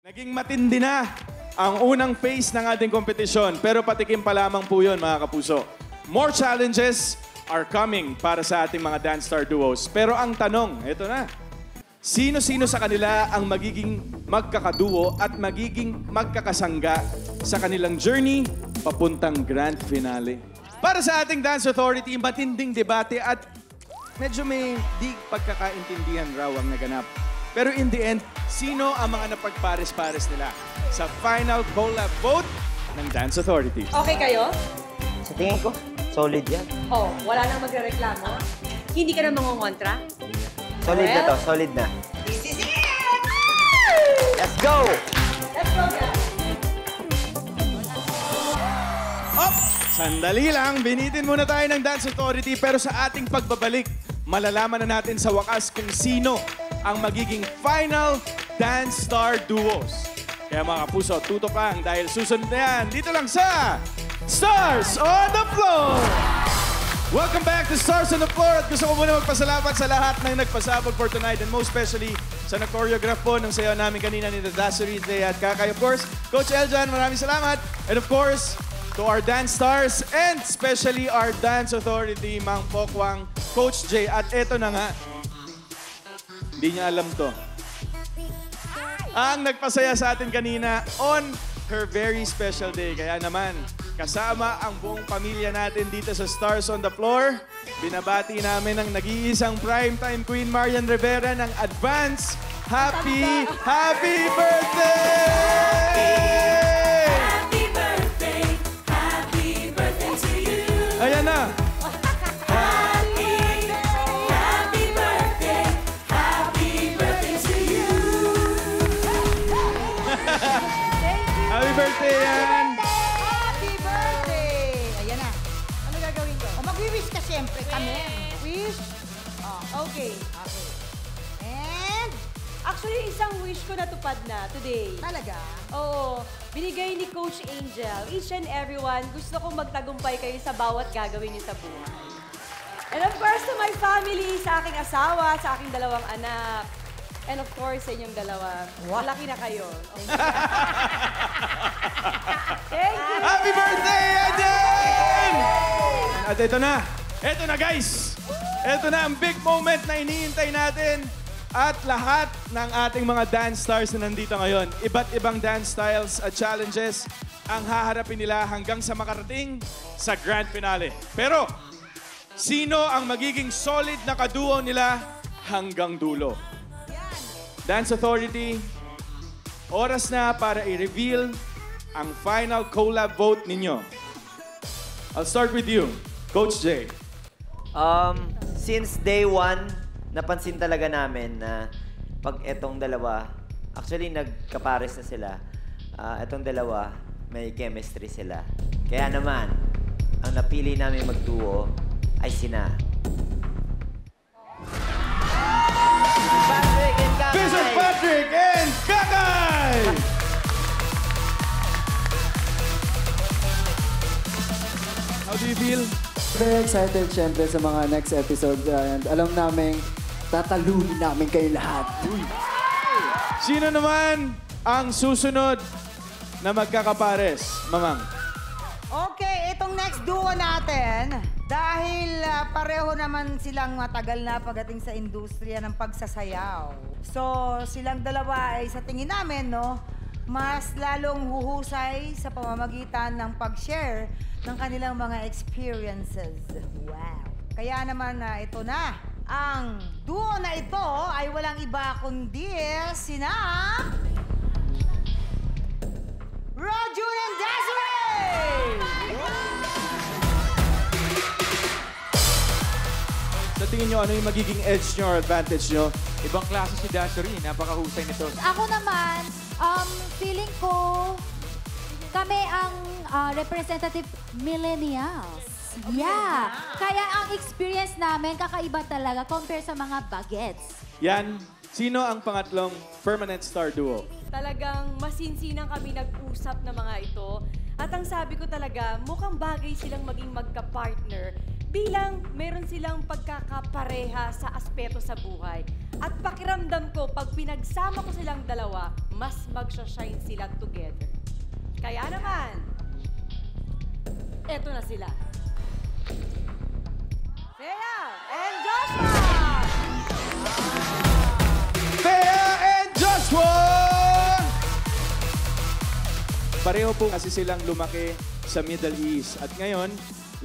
Naging matindi na ang unang phase ng ating kompetisyon, pero patikim pa lamang po yun, mga kapuso. More challenges are coming para sa ating mga Dance Star duos. Pero ang tanong, ito na. Sino-sino sa kanila ang magiging magkakaduo at magiging magkakasangga sa kanilang journey papuntang grand finale? Para sa ating Dance Authority, matinding debate at medyo may di pagkakaintindihan raw ang naganap. Pero in the end, sino ang mga napagpares-pares nila sa final collab vote ng Dance Authority? Okay kayo? Sa tingin ko, solid yan. Oh, wala nang magrereklamo? Hindi ka na mangongontra? Solid na to, solid na. This is it! Let's go! Let's go, guys! Up! Sandali lang, binitin muna tayo ng Dance Authority pero sa ating pagbabalik, malalaman na natin sa wakas kung sino ang magiging final Dance Star duos. Kaya mga kapuso, tutok lang dahil susunod na yan dito lang sa Stars on the Floor! Welcome back to Stars on the Floor at gusto ko muna magpasalamat sa lahat ng nagpasabog for tonight and most especially sa na-choreograph po ng sayaw namin kanina ni Dasuri, Thea at Kakay. Of course, Coach Eljan, maraming salamat. And of course, to our Dance Stars and especially our Dance Authority, Mang Pokwang, Coach Jay. At eto na nga, hindi niya alam to. Ang nagpasaya sa atin kanina on her very special day. Kaya naman, kasama ang buong pamilya natin dito sa Stars on the Floor, binabati namin ang nag-iisang primetime Queen Marian Rivera ng advance Happy Birthday! Happy birthday to you. Ayan na! Happy birthday, yan! Happy birthday! Ayan na. Ano gagawin ko? O, mag-wish ka siyempre kami. Wish? Oh, okay. Okay. And? Actually, isang wish ko natupad na today. Talaga? Oo. Binigay ni Coach Angel. Each and everyone, gusto kong magtagumpay kayo sa bawat gagawin niyo sa buhay. And of course, to my family, sa aking asawa, sa aking dalawang anak. And of course, sa inyong dalawa. Malaki na kayo. Okay. Thank you! Happy birthday, Eden! At ito na. Ito na, guys. Ito na ang big moment na iniintay natin. At lahat ng ating mga dance stars na nandito ngayon, iba't ibang dance styles at challenges ang haharapin nila hanggang sa makarating sa grand finale. Pero, sino ang magiging solid na kaduo nila hanggang dulo? Dance Authority, oras na para i-reveal ang final collab vote ninyo. I'll start with you, Coach Jay. Since day one, napansin talaga namin na pag etong dalawa, actually nagkapares na sila, etong dalawa, may chemistry sila. Kaya naman, ang napili namin magduo ay sina Patrick and Kakay! Vincent Patrick and Kakay! How do you feel? Very excited syempre sa mga next episode and alam namin tatalunin namin kayo lahat. Sino naman ang susunod na magkakapares, Mamang? Okay, itong next duo natin, dahil pareho naman silang matagal na pagdating sa industriya ng pagsasayaw. So, silang dalawa ay sa tingin namin, no, mas lalong huhusay sa pamamagitan ng pag-share ng kanilang mga experiences. Wow! Kaya naman ito na. Ang duo na ito ay walang iba kundi sina Rojun and Desiree! Sa tingin nyo, ano yung magiging edge nyo or advantage nyo? Ibang klase si Dasuri, napakahusay nito. Ako naman, feeling ko, kami ang representative millennials. Yeah. Kaya ang experience namin, kakaiba talaga compare sa mga bagets. Yan, sino ang pangatlong permanent star duo? Talagang masinsinang kami nag-usap na mga ito. At ang sabi ko talaga, mukhang bagay silang maging magka-partner bilang meron silang pagkakapareha sa aspeto sa buhay. At pakiramdam ko, pag pinagsama ko silang dalawa, mas magsha-shine sila together. Kaya naman, eto na sila. Thea and Joshua! Thea and Joshua! Pareho po kasi silang lumaki sa Middle East. At ngayon,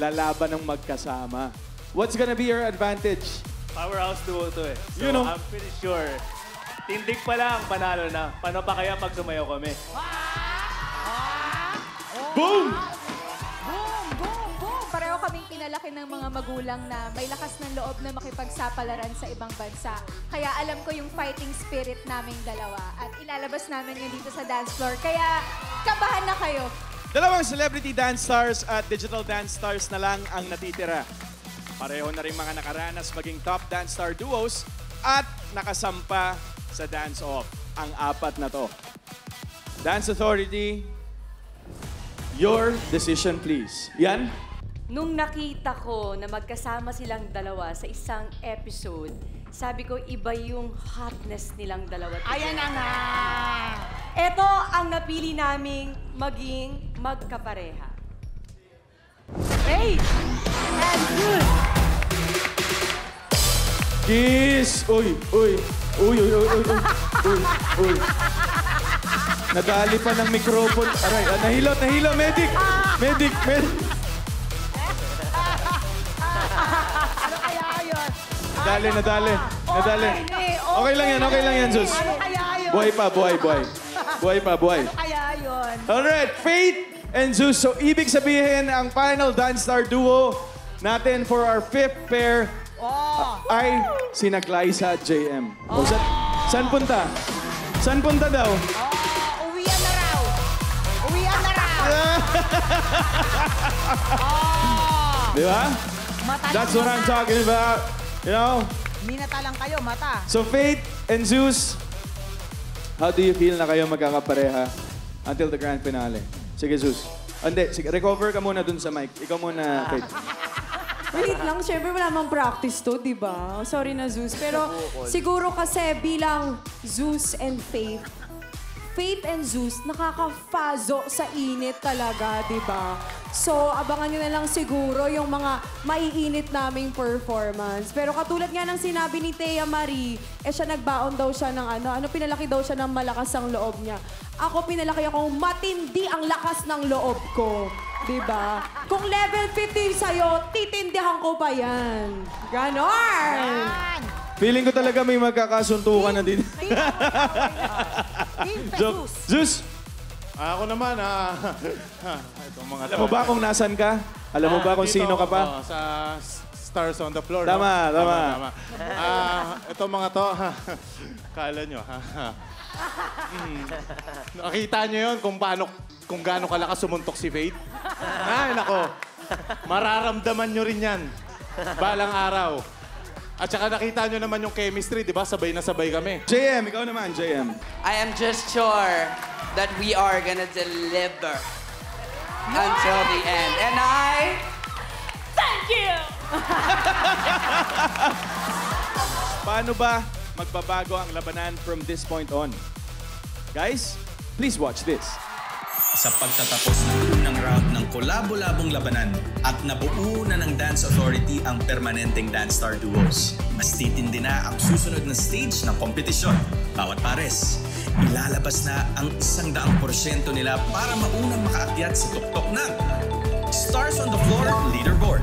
lalaban ng magkasama. What's gonna be your advantage? Powerhouse duo to eh. So, You know. I'm pretty sure, tindig pa lang, panalo na. Paano pa kaya pag sumayaw kami? Boom! Boom! Boom! Boom! Pareho kaming pinalaki ng mga magulang na may lakas ng loob na makipagsapalaran sa ibang bansa. Kaya alam ko yung fighting spirit naming dalawa. At ilalabas namin yun dito sa dance floor. Kaya kabahan na kayo. Dalawang celebrity dance stars at digital dance stars na lang ang natitira. Pareho na rin mga nakaranas maging top dance star duos at nakasampa sa dance-off ang apat na to. Dance Authority, your decision please. Yan? Nung nakita ko na magkasama silang dalawa sa isang episode, sabi ko iba yung hotness nilang dalawa. Ayan na nga! Ito ang napili naming maging magkapareha. Faith and Good. Kiss! Uy! Uy! Uy! Uy! Uy! Uy! Uy! Uy! Nadali pa ng microphone. Aray, nahilo! Nahilo! Medic! Medic! Medic! Ano kaya yun? Nadali! Nadali! Nadali! Okay lang yan! Okay lang yan, Sus! Ano kaya yun? Buhay pa! Buhay! Buhay! Buhay pa! Buhay! Ano kaya yun? Alright, Faith and Zeus. So, ibig sabihin, ang final dance star duo natin for our fifth pair ay sina Glyza at JM. O, saan punta? Saan punta daw? Uwian na raw! Uwian na raw! Di ba? Mata That's what I'm talking about. You know? Minata lang kayo, mata. So, Faith and Zeus, how do you feel na kayo magkakapareha until the grand finale? Sige, Zeus. Hindi, sige, recover ka muna dun sa mic. Ikaw muna, Faith. Wait lang, syempre wala mang practice to, di ba? Sorry na, Zeus. Pero siguro kasi bilang Zeus and Faith and Zeus, nakaka-fazo sa init talaga, di ba? So, abangan nyo na lang siguro yung mga maiinit naming performance. Pero katulad nga ng sinabi ni Thea Marie, siya nagbaon daw siya ng pinalaki daw siya ng malakas ang loob niya. Ako, pinalaki akong matindi ang lakas ng loob ko. Diba? Kung level 15 sa'yo, titindihan ko pa yan. Ganon! Feeling ko talaga may magkakasuntukan na din. Team Zeus, Ako naman, itong mga alam mo ba kung nasan ka? Alam mo ba kung sino ka pa? Sa Stars on the Floor. Tama, no? tama. Itong mga to, kala nyo, nakita nyo yun kung gaano kalakas sumuntok si Faith? Ay, nako. Mararamdaman nyo rin yan. Balang araw. At saka nakita nyo naman yung chemistry, di ba? Sabay na sabay kami. JM, ikaw naman, JM. I am just sure that we are gonna deliver until the end. And I thank you! Paano ba magbabago ang labanan from this point on? Guys, please watch this. Sa pagtatapos ng unang round ng kolabo-labong labanan at nabuo na ng Dance Authority ang permanenteng Dance Star Duos. Mas titindi na ang susunod na stage ng kompetisyon. Bawat pares, ilalabas na ang 100% nila para maunang makaakyat sa tuktok ng Stars on the Floor Leaderboard.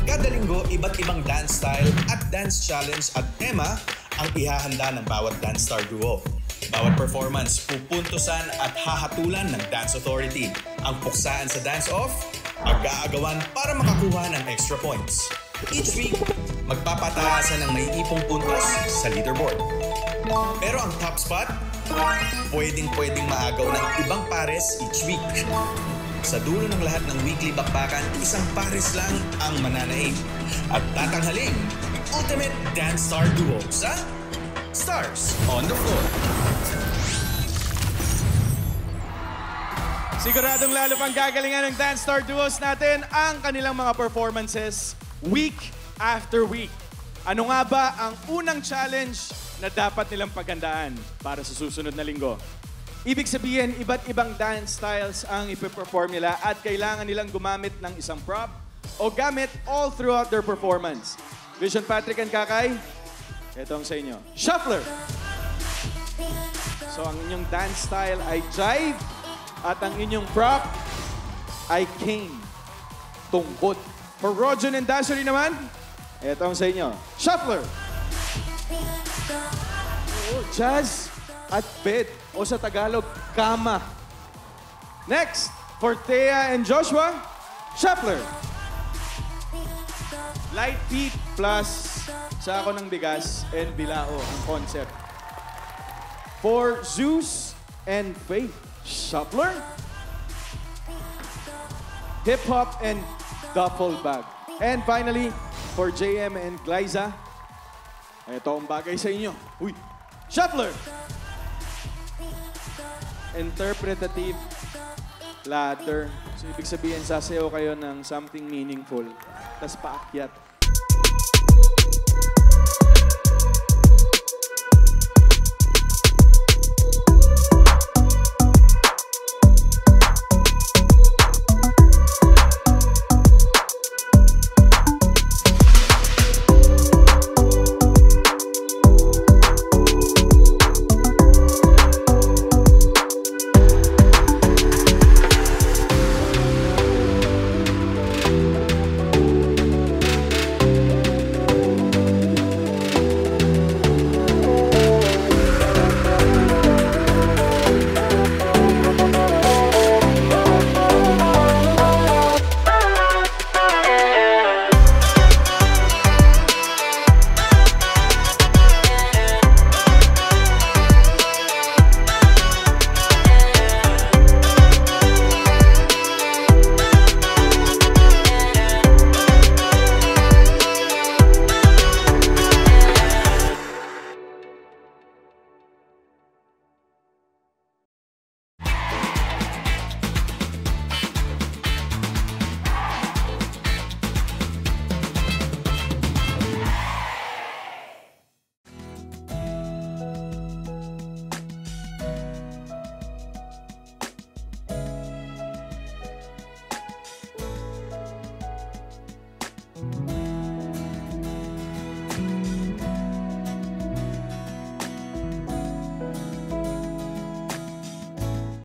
Kada linggo, iba't ibang dance style at dance challenge at tema ang ihahanda ng bawat Dance Star Duo. Bawat performance, pupuntusan at hahatulan ng Dance Authority. Ang puksaan sa dance-off, mag-aagawan para makakuha ng extra points. Each week, magpapataasan ng maiipong puntos sa leaderboard. Pero ang top spot, pwedeng maagaw ng ibang pares each week. Sa dulo ng lahat ng weekly bakbakan, isang pares lang ang mananaig. At tatanghaling, Ultimate Dance Star Duo sa Stars on the Floor. Siguradong lalo pang gagalingan ng Dance Star Duos natin ang kanilang mga performances week after week. Ano nga ba ang unang challenge na dapat nilang paghandaan para sa susunod na linggo? Ibig sabihin, iba't ibang dance styles ang ipiperform nila at kailangan nilang gumamit ng isang prop o gamit all throughout their performance. Vision Patrick and Kakay, ito ang sa inyo. Shuffler! So ang inyong dance style ay jive at ang inyong prop ay cane, tungkod. For Rojon and Dashery naman, ito ang sa inyo. Shuffler! Jazz at bed o sa Tagalog, kama. Next, for Thea and Joshua, Shuffler. Light beat plus sako ng bigas and bilao ang concept. For Zeus and Faith, Shuffler. Hip-hop and duffel bag. And finally, for JM and Glyza, ito ang bagay sa inyo. Uy! Shuffler! Interpretative ladder. So, ibig sabihin, sasayaw kayo ng something meaningful. Tapos paakyat.